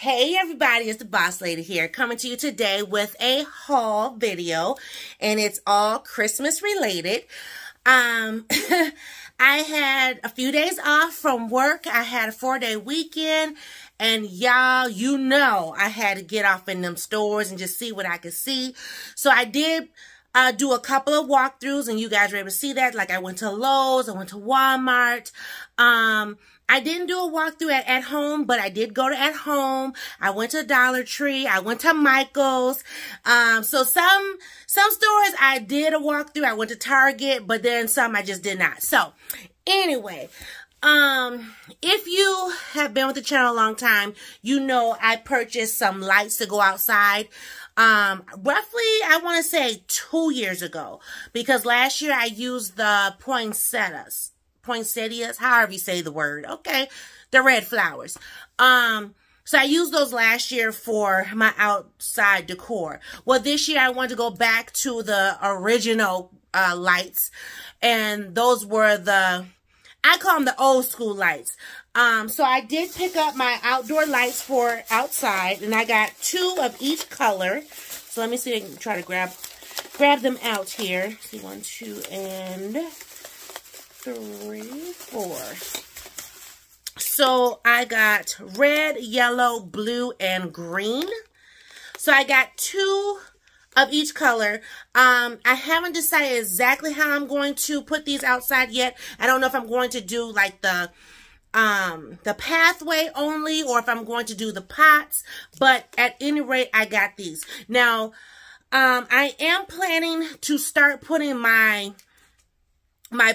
Hey everybody, it's the Boss Lady here, coming to you today with a haul video, and it's all Christmas related. I had a few days off from work. I had a 4-day weekend, and y'all, you know I had to get off in them stores and just see what I could see. So I did do a couple of walkthroughs, and you guys were able to see that. Like, I went to Lowe's, I went to Walmart. I didn't do a walkthrough at home, but I did go to at home. I went to Dollar Tree. I went to Michael's. So some stores I did a walkthrough. I went to Target, but then some I just did not. So anyway, if you have been with the channel a long time, you know I purchased some lights to go outside. Roughly, I want to say 2 years ago, because last year I used the poinsettias, however you say the word, okay, the red flowers. So I used those last year for my outside decor. Well, this year I wanted to go back to the original lights, and those were I call them the old school lights. So I did pick up my outdoor lights for outside, and I got 2 of each color. So let me see if I can try to grab them out here. See, 1, 2, and 3, 4. So I got red, yellow, blue, and green. So I got 2 of each color. I haven't decided exactly how I'm going to put these outside yet. I don't know if I'm going to do like the pathway only, or if I'm going to do the pots, but at any rate, I got these. Now, I am planning to start putting my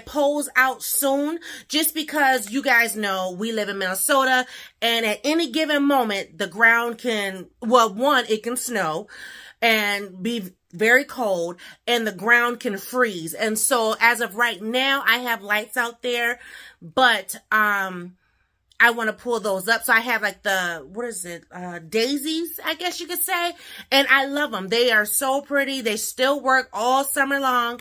poles out soon, just because you guys know we live in Minnesota, and at any given moment, the ground can, well, one, it can snow and be very cold, and the ground can freeze. And so as of right now, I have lights out there, but I want to pull those up. So I have like the, what is it, daisies, I guess you could say, and I love them. They are so pretty. They still work all summer long.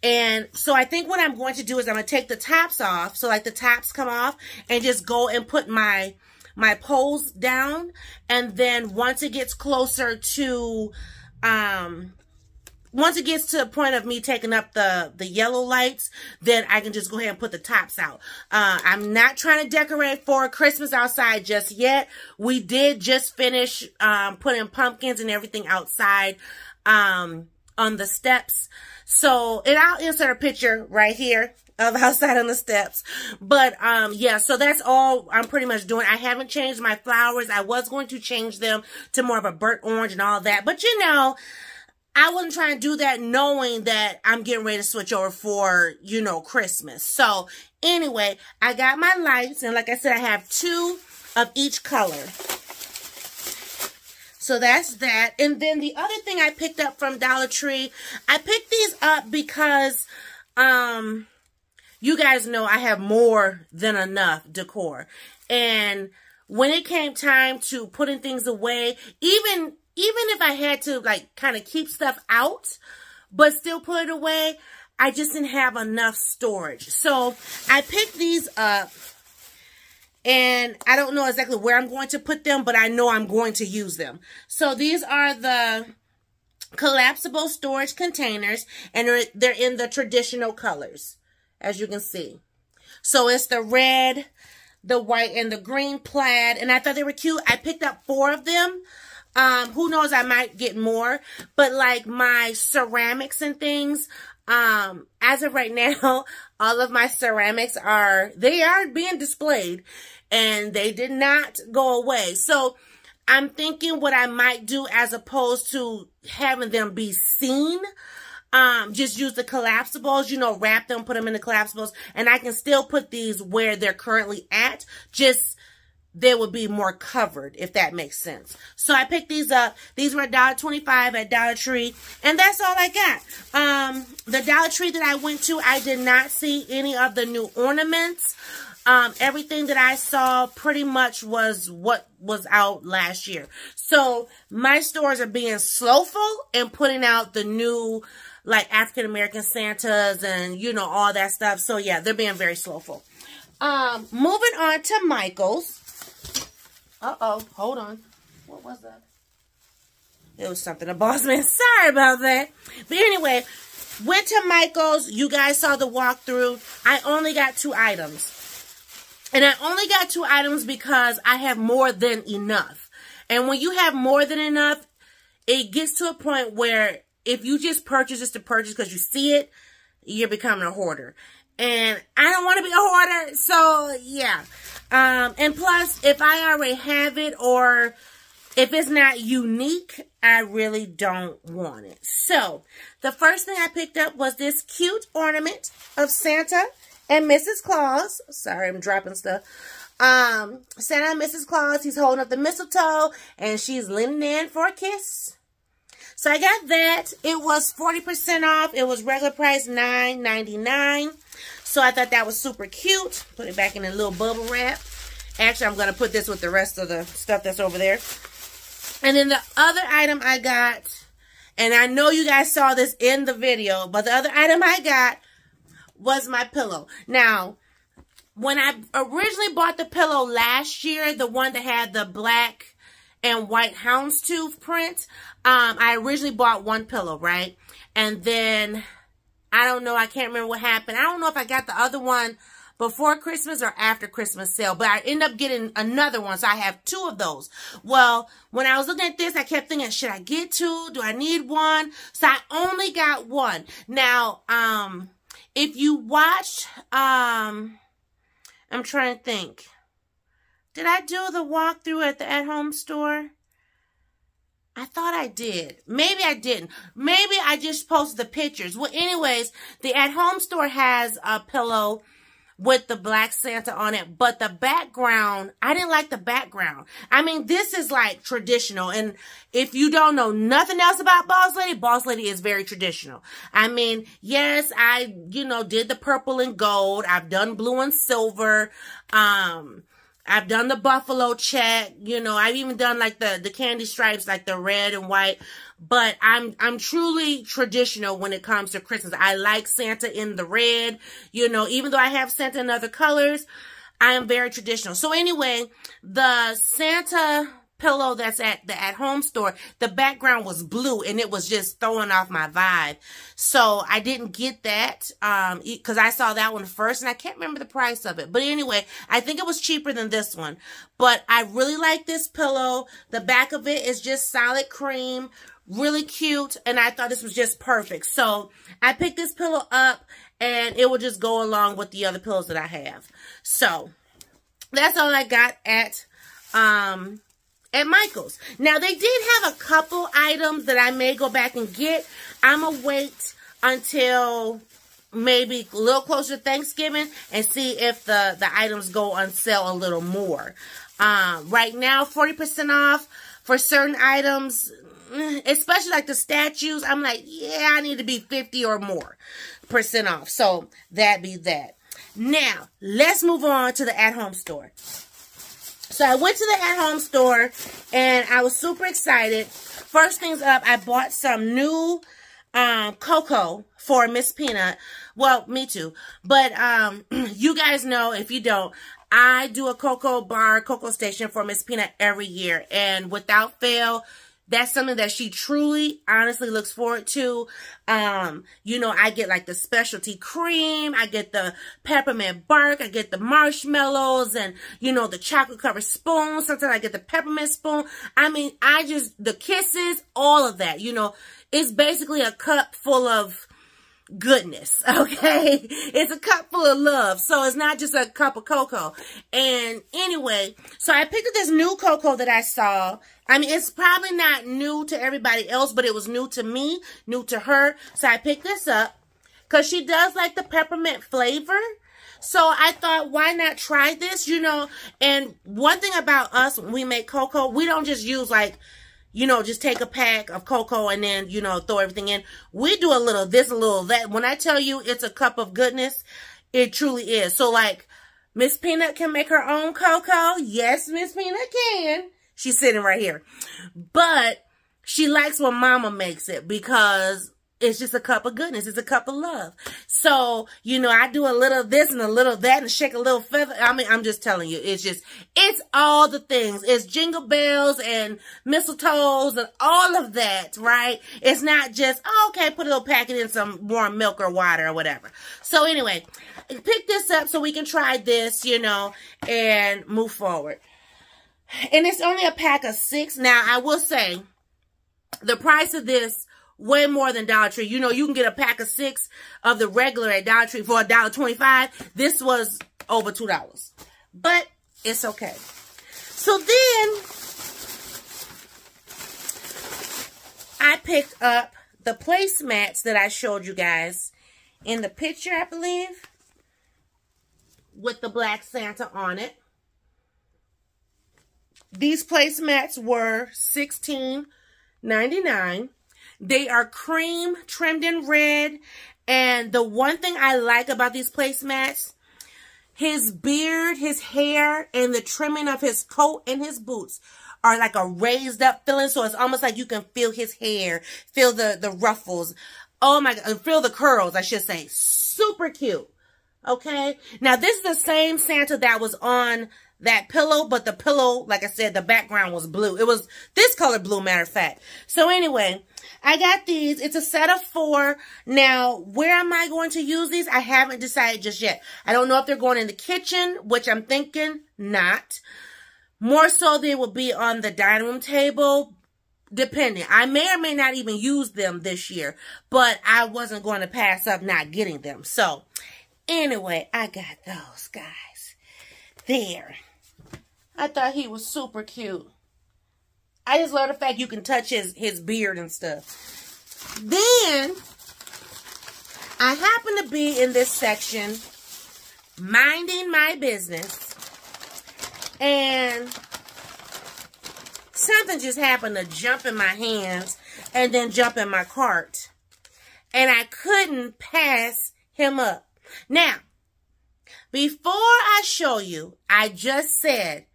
And so I think what I'm going to do is I'm going to take the tops off, so like the tops come off, and just go and put my poles down. And then once it gets closer to, once it gets to the point of me taking up the yellow lights, then I can just go ahead and put the tops out. I'm not trying to decorate for Christmas outside just yet. We did just finish putting pumpkins and everything outside on the steps. So, and I'll insert a picture right here of outside on the steps. But, yeah, so that's all I'm pretty much doing. I haven't changed my flowers. I was going to change them to more of a burnt orange and all that. But, you know, I wasn't trying to do that knowing that I'm getting ready to switch over for, you know, Christmas. So, anyway, I got my lights. And like I said, I have 2 of each color. So that's that. And then the other thing I picked up from Dollar Tree, I picked these up because you guys know I have more than enough decor. And when it came time to putting things away, even if I had to like kind of keep stuff out but still put it away, I just didn't have enough storage. So I picked these up. And I don't know exactly where I'm going to put them, but I know I'm going to use them. So these are the collapsible storage containers, and they're in the traditional colors, as you can see. So it's the red, the white, and the green plaid, and I thought they were cute. I picked up 4 of them. Who knows, I might get more, but like my ceramics and things, as of right now, all of my ceramics they are being displayed, and they did not go away. So I'm thinking what I might do, as opposed to having them be seen, just use the collapsibles, you know, wrap them, put them in the collapsibles, and I can still put these where they're currently at, just they would be more covered, if that makes sense. So I picked these up. These were $1.25 at Dollar Tree, and that's all I got. The Dollar Tree that I went to, I did not see any of the new ornaments. Everything that I saw pretty much was what was out last year. So my stores are being slowful and putting out the new, like, African American Santas and, you know, all that stuff. So yeah, they're being very slowful. Moving on to Michael's. Uh-oh, hold on. What was that? It was something a boss man. Sorry about that. But anyway, went to Michael's. You guys saw the walkthrough. I only got 2 items. And I only got 2 items because I have more than enough. And when you have more than enough, it gets to a point where if you just purchase just to purchase because you see it, you're becoming a hoarder. And I don't want to be a hoarder. So, yeah. And plus, if I already have it or if it's not unique, I really don't want it. So, the first thing I picked up was this cute ornament of Santa and Mrs. Claus. Sorry, I'm dropping stuff. Santa and Mrs. Claus, he's holding up the mistletoe, and she's leaning in for a kiss. So, I got that. It was 40% off. It was regular price $9.99. So, I thought that was super cute. Put it back in a little bubble wrap. Actually, I'm going to put this with the rest of the stuff that's over there. And then the other item I got, and I know you guys saw this in the video, but the other item I got was my pillow. Now, when I originally bought the pillow last year, the one that had the black and white houndstooth print, I originally bought one pillow, right? And then, I don't know, I can't remember what happened. I don't know if I got the other one before Christmas or after Christmas sale, but I ended up getting another one, so I have 2 of those. Well, when I was looking at this, I kept thinking, should I get 2? Do I need 1? So I only got 1. Now, if you watched, I'm trying to think. Did I do the walkthrough at the at-home store? I thought I did. Maybe I didn't. Maybe I just posted the pictures. Well, anyways, the at-home store has a pillow with the black Santa on it, but the background, I didn't like the background. I mean, this is like traditional, and if you don't know nothing else about Boss Lady is very traditional. I mean, yes, I, did the purple and gold. I've done blue and silver. I've done the buffalo check, I've even done like the candy stripes, like the red and white, but I'm truly traditional when it comes to Christmas. I like Santa in the red, even though I have Santa in other colors, I am very traditional. So anyway, the Santa pillow that's at the at-home store, the background was blue and it was just throwing off my vibe. So I didn't get that because I saw that one first and I can't remember the price of it. But anyway, I think it was cheaper than this one. But I really like this pillow. The back of it is just solid cream, really cute, and I thought this was just perfect. So I picked this pillow up and it will just go along with the other pillows that I have. So that's all I got at Michael's. Now, they did have a couple items that I may go back and get. I'm going to wait until maybe a little closer to Thanksgiving and see if the items go on sale a little more. Right now, 40% off for certain items, especially like the statues. I'm like, yeah, I need to be 50 or more % off. So, that be that. Now, let's move on to the at-home store. So I went to the at-home store, and I was super excited. First things up, I bought some new cocoa for Miss Peanut. Well, me too. But you guys know, if you don't, I do a cocoa station for Miss Peanut every year. And without fail, that's something that she truly, honestly looks forward to. I get like the specialty cream. I get the peppermint bark. I get the marshmallows and, the chocolate covered spoon. Sometimes I get the peppermint spoon. I mean, the kisses, all of that, it's basically a cup full of goodness, okay? It's a cup full of love, so it's not just a cup of cocoa. And anyway, so I picked up this new cocoa that I saw. I mean, it's probably not new to everybody else, but it was new to me, new to her. So I picked this up because she does like the peppermint flavor. So I thought, why not try this, And one thing about us, when we make cocoa, we don't just use like, just take a pack of cocoa and then, throw everything in. We do a little this, a little that. When I tell you it's a cup of goodness, it truly is. So, like, Miss Peanut can make her own cocoa. Yes, Miss Peanut can. She's sitting right here. But she likes when Mama makes it because it's just a cup of goodness. It's a cup of love. So, you know, I do a little of this and a little of that and shake a little feather. I mean, I'm just telling you, it's all the things. It's jingle bells and mistletoes and all of that, right? It's not just, oh, okay, put a little packet in some warm milk or water or whatever. So anyway, pick this up so we can try this, you know, and move forward. And it's only a pack of 6. Now, I will say, the price of this, way more than Dollar Tree. You know, you can get a pack of 6 of the regular at Dollar Tree for $1.25. This was over $2. But it's okay. So then, I picked up the placemats that I showed you guys in the picture, I believe, with the black Santa on it. These placemats were $16.99. They are cream trimmed in red. And the one thing I like about these placemats, his beard, his hair, and the trimming of his coat and his boots are like a raised up feeling. So it's almost like you can feel his hair, feel the ruffles. Oh my God, feel the curls, I should say. Super cute. Okay. Now this is the same Santa that was on that pillow, but the pillow, like I said, the background was blue. It was this color blue, matter of fact. So anyway, I got these. It's a set of 4. Now, where am I going to use these? I haven't decided just yet. I don't know if they're going in the kitchen, which I'm thinking not. More so they will be on the dining room table, depending. I may or may not even use them this year, but I wasn't going to pass up not getting them. So, anyway, I got those, guys. There. I thought he was super cute. I just love the fact you can touch his beard and stuff. Then, I happen to be in this section, minding my business, and something just happened to jump in my hands and then jump in my cart. And I couldn't pass him up. Now, before I show you, I just said,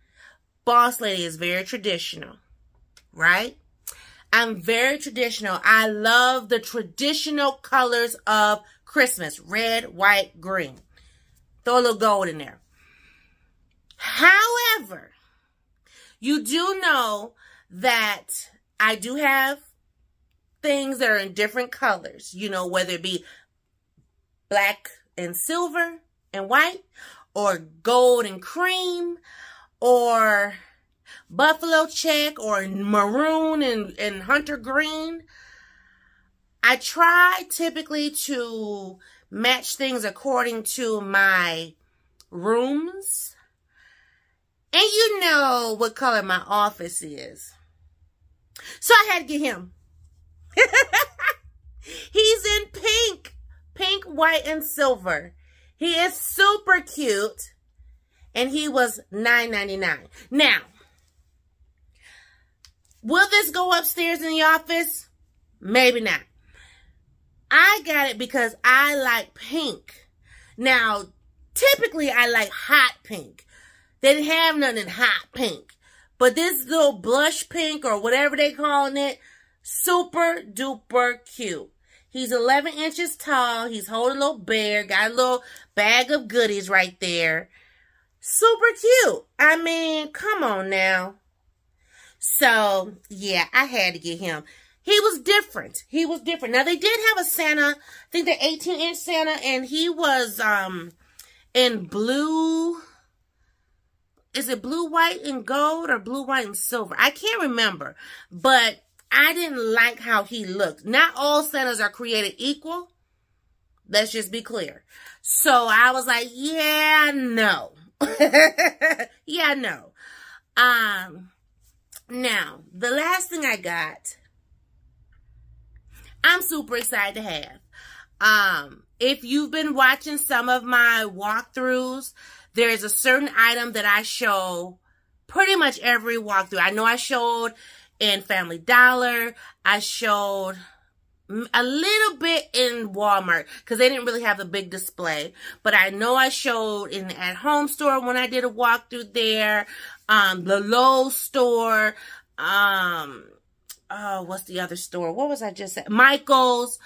Boss Lady is very traditional, right? I'm very traditional. I love the traditional colors of Christmas. Red, white, green. Throw a little gold in there. However, you do know that I do have things that are in different colors. You know, whether it be black and silver and white, or gold and cream, or buffalo check, or maroon and hunter green. I try typically to match things according to my rooms. And you know what color my office is. So I had to get him. He's in pink. Pink, white, and silver. He is super cute. And he was $9.99. Now, will this go upstairs in the office? Maybe not. I got it because I like pink. Now, typically I like hot pink. They didn't have nothing in hot pink. But this little blush pink or whatever they calling it, super duper cute. He's 11 inches tall. He's holding a little bear. Got a little bag of goodies right there. Super cute. I mean, come on now. So, yeah, I had to get him. He was different. He was different. Now, they did have a Santa, I think the 18-inch Santa, and he was in blue. Is it blue, white, and gold or blue, white, and silver? I can't remember. But I didn't like how he looked. Not all Santas are created equal. Let's just be clear. So I was like, yeah, no. Yeah, no. Now, the last thing I got, I'm super excited to have. If you've been watching some of my walkthroughs, there is a certain item that I show pretty much every walkthrough. I know I showed in Family Dollar. I showed a little bit in Walmart because they didn't really have a big display. But I know I showed in the at-home store when I did a walkthrough there. The Lowe's store. Oh, what's the other store? What was I just saying? Michael's.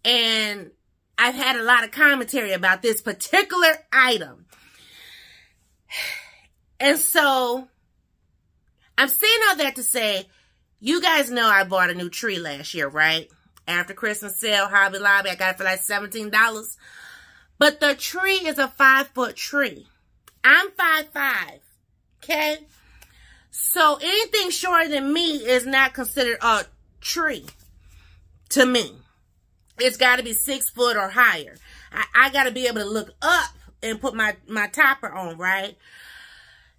And I've had a lot of commentary about this particular item. And so I'm saying all that to say, you guys know I bought a new tree last year, right? After Christmas sale, Hobby Lobby, I got it for like $17. But the tree is a 5-foot tree. I'm 5'5", okay? So anything shorter than me is not considered a tree to me. It's got to be 6 foot or higher. I got to be able to look up and put my topper on, right?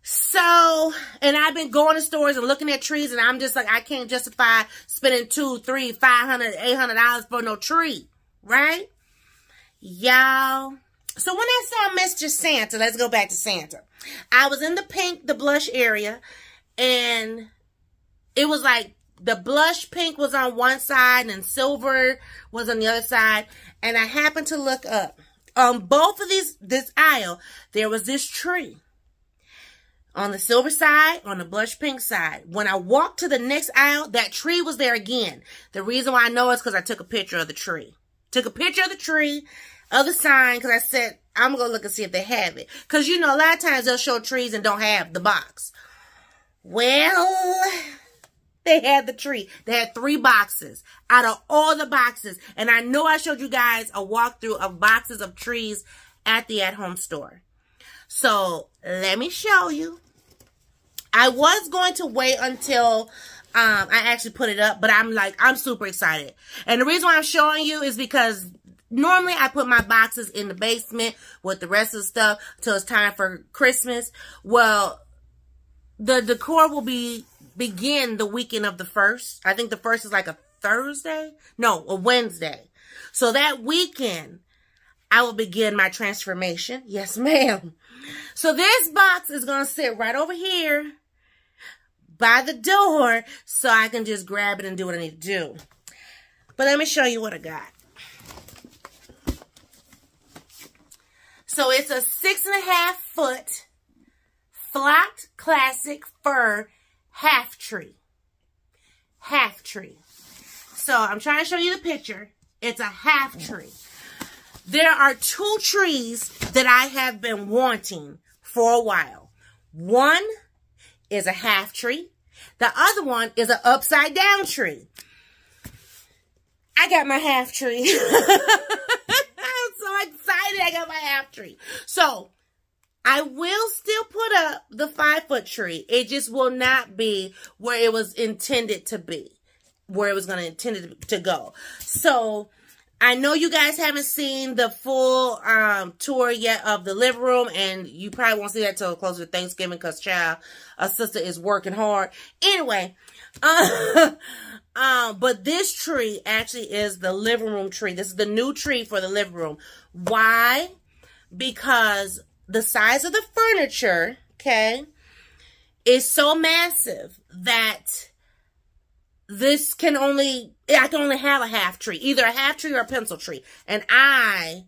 So, and I've been going to stores and looking at trees, and I'm just like, I can't justify spending $200, $300, $500, $800 for no tree, right? Y'all. So when I saw Mr. Santa, let's go back to Santa. I was in the pink, the blush area, and it was like the blush pink was on one side and silver was on the other side. And I happened to look up. On both of this aisle, there was this tree. On the silver side, on the blush pink side. When I walked to the next aisle, that tree was there again. The reason why I know is because I took a picture of the tree. Took a picture of the tree, of the sign, because I said, I'm going to look and see if they have it. Because, you know, a lot of times they'll show trees and don't have the box. Well, they had the tree. They had 3 boxes out of all the boxes. And I know I showed you guys a walkthrough of boxes of trees at the at-home store. So, let me show you. I was going to wait until I actually put it up, but I'm super excited. And the reason why I'm showing you is because normally I put my boxes in the basement with the rest of the stuff till it's time for Christmas. Well, the decor will begin the weekend of the 1st. I think the 1st is like a Thursday? No, a Wednesday. So that weekend, I will begin my transformation. Yes, ma'am. So this box is going to sit right over here by the door so I can just grab it and do what I need to do. But let me show you what I got. So it's a 6.5 foot flocked classic fir half tree. Half tree. So I'm trying to show you the picture. It's a half tree. There are 2 trees that I have been wanting for a while. One is a half tree. The other one is an upside down tree. I got my half tree. I'm so excited I got my half tree. So, I will still put up the 5-foot tree. It just will not be where it was intended to be. Where it was going to intended to go. So, I know you guys haven't seen the full tour yet of the living room, and you probably won't see that till closer to Thanksgiving because, child, a sister is working hard. Anyway, but this tree actually is the living room tree. This is the new tree for the living room. Why? Because the size of the furniture, okay, is so massive that this can only, I can only have a half tree. Either a half tree or a pencil tree. And I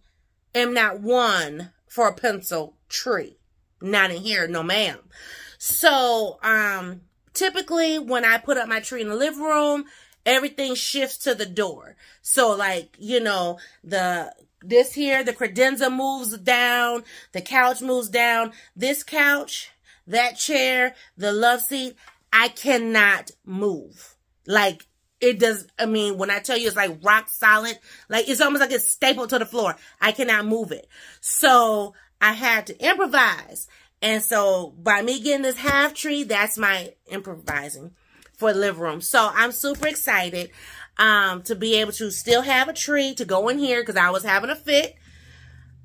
am not one for a pencil tree. Not in here, no ma'am. So, typically when I put up my tree in the living room, everything shifts to the door. So like, you know, this here, the credenza moves down, the couch moves down. This couch, that chair, the love seat, I cannot move. Like, it does, I mean, when I tell you it's like rock solid, like it's almost like it's stapled to the floor. I cannot move it. So, I had to improvise. And so, by me getting this half tree, that's my improvising for the living room. So, I'm super excited to be able to still have a tree to go in here because I was having a fit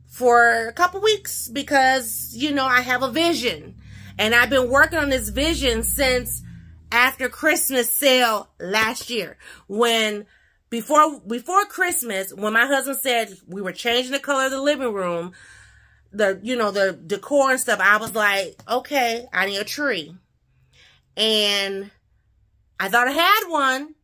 for a couple weeks because, you know, I have a vision. And I've been working on this vision since after Christmas sale last year. When, before Christmas, when my husband said we were changing the color of the living room, the decor and stuff, I was like, okay, I need a tree. And I thought I had one,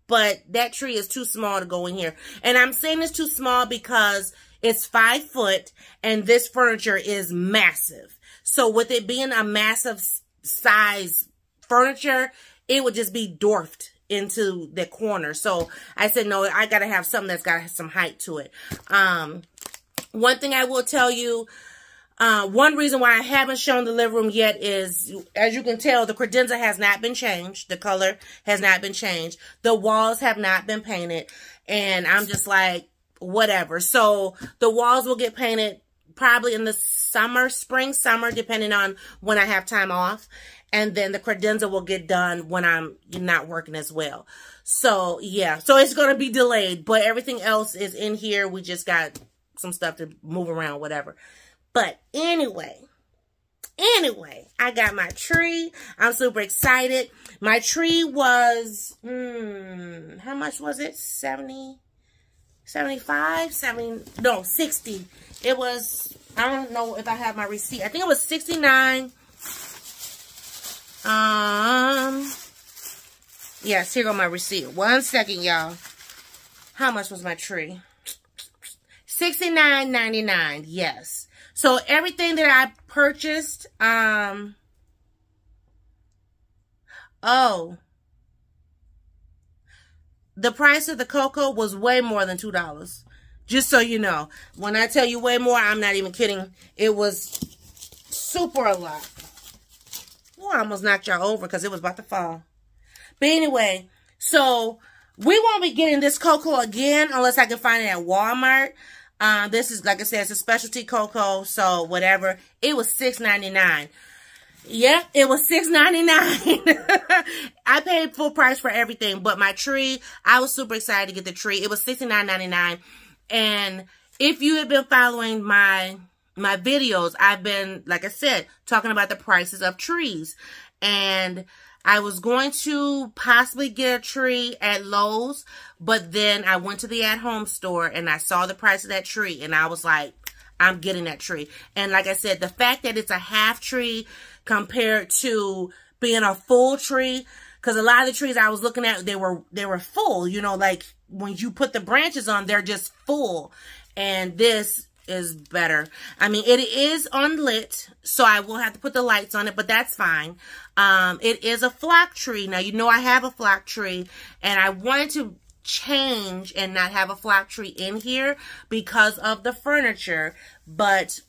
but that tree is too small to go in here. And I'm saying it's too small because it's 5 foot and this furniture is massive. So with it being a massive size furniture, it would just be dwarfed into the corner. So I said, no, I got to have something that's got some height to it. One thing I will tell you, one reason why I haven't shown the living room yet is, as you can tell, the credenza has not been changed. The color has not been changed. The walls have not been painted. And I'm just like, whatever. So the walls will get painted probably in the summer, spring, summer, depending on when I have time off. And then the credenza will get done when I'm not working as well. So, yeah. So it's going to be delayed. But everything else is in here. We just got some stuff to move around, whatever. But anyway, I got my tree. I'm super excited. My tree was, how much was it? 70, 75, 70, no, 60. It was, I don't know if I have my receipt. I think it was 69. Yes, here go my receipt. 1 second, y'all. How much was my tree? $69.99. Yes. So everything that I purchased, the price of the cocoa was way more than $2. Just so you know. When I tell you way more, I'm not even kidding. It was super a lot. Oh, I almost knocked y'all over because it was about to fall. But anyway, so we won't be getting this cocoa again unless I can find it at Walmart. This is, like I said, it's a specialty cocoa, so whatever. It was $6.99. Yep, it was $6.99. I paid full price for everything, but my tree, I was super excited to get the tree. It was $69.99. And if you have been following my videos, I've been, like I said, talking about the prices of trees. And I was going to possibly get a tree at Lowe's, but then I went to the at-home store and I saw the price of that tree and I was like, I'm getting that tree. And like I said, the fact that it's a half tree compared to being a full tree, because a lot of the trees I was looking at, they were full, you know, like when you put the branches on, they're just full. And this is better. I mean, it is unlit, so I will have to put the lights on it, but that's fine. It is a flock tree. Now, you know I have a flock tree, and I wanted to change and not have a flock tree in here because of the furniture, but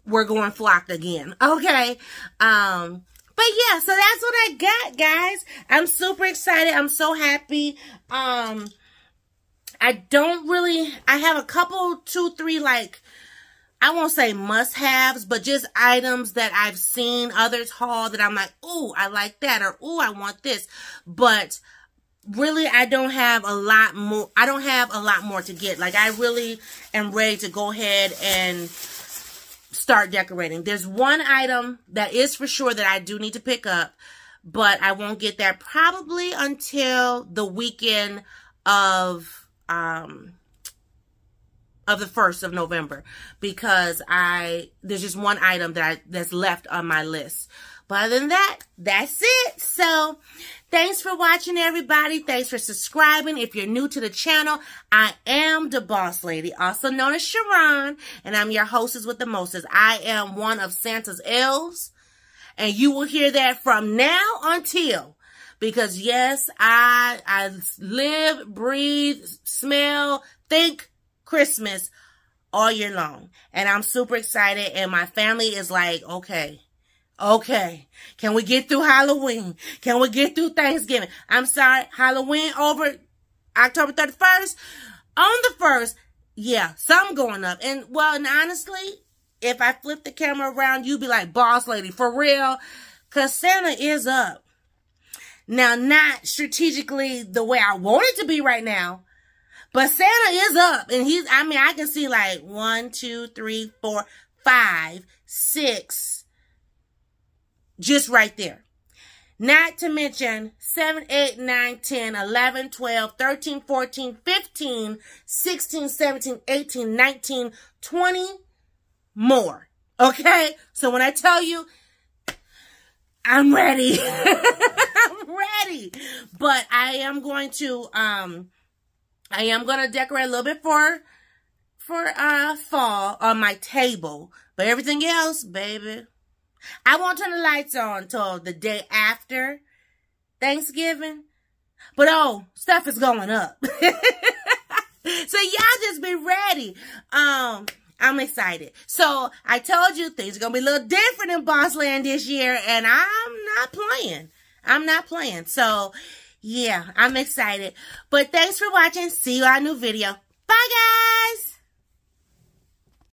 we're going flocked again. Okay. But yeah, so that's what I got, guys. I'm super excited. I'm so happy. I have a couple, 2, 3, like, I won't say must-haves, but just items that I've seen others haul that I'm like, ooh, I like that, or ooh, I want this. But really, I don't have a lot more. I don't have a lot more to get. Like, I really am ready to go ahead and start decorating. There's one item that is for sure that I do need to pick up, but I won't get that probably until the weekend of the 1st of November, because there's just one item that's left on my list. But other than that, that's it. So thanks for watching, everybody. Thanks for subscribing. If you're new to the channel, I am the Boss Lady, also known as Sharon, and I'm your hostess with the mostest. I am one of Santa's elves, and you will hear that from now until, because yes, I live, breathe, smell, think Christmas all year long. And I'm super excited, and my family is like, okay, can we get through Halloween? Can we get through Thanksgiving? I'm sorry, Halloween over October 31st. On the 1st, yeah, something going up. And, well, and honestly, if I flip the camera around, you'd be like, Boss Lady, for real? Because Santa is up. Now, not strategically the way I want it to be right now, but Santa is up. And I can see like 1, 2, 3, 4, 5, 6, just right there. Not to mention 7, 8, 9, 10, 11, 12, 13, 14, 15, 16, 17, 18, 19, 20 more. Okay? So when I tell you, I'm ready. I'm ready. But I am going to decorate a little bit for fall on my table. But everything else, baby, I won't turn the lights on until the day after Thanksgiving. But oh, stuff is going up. So y'all just be ready. I'm excited. So I told you things are going to be a little different in Bossland this year, and I'm not playing. I'm not playing. So yeah, I'm excited. But thanks for watching. See you on a new video. Bye, guys.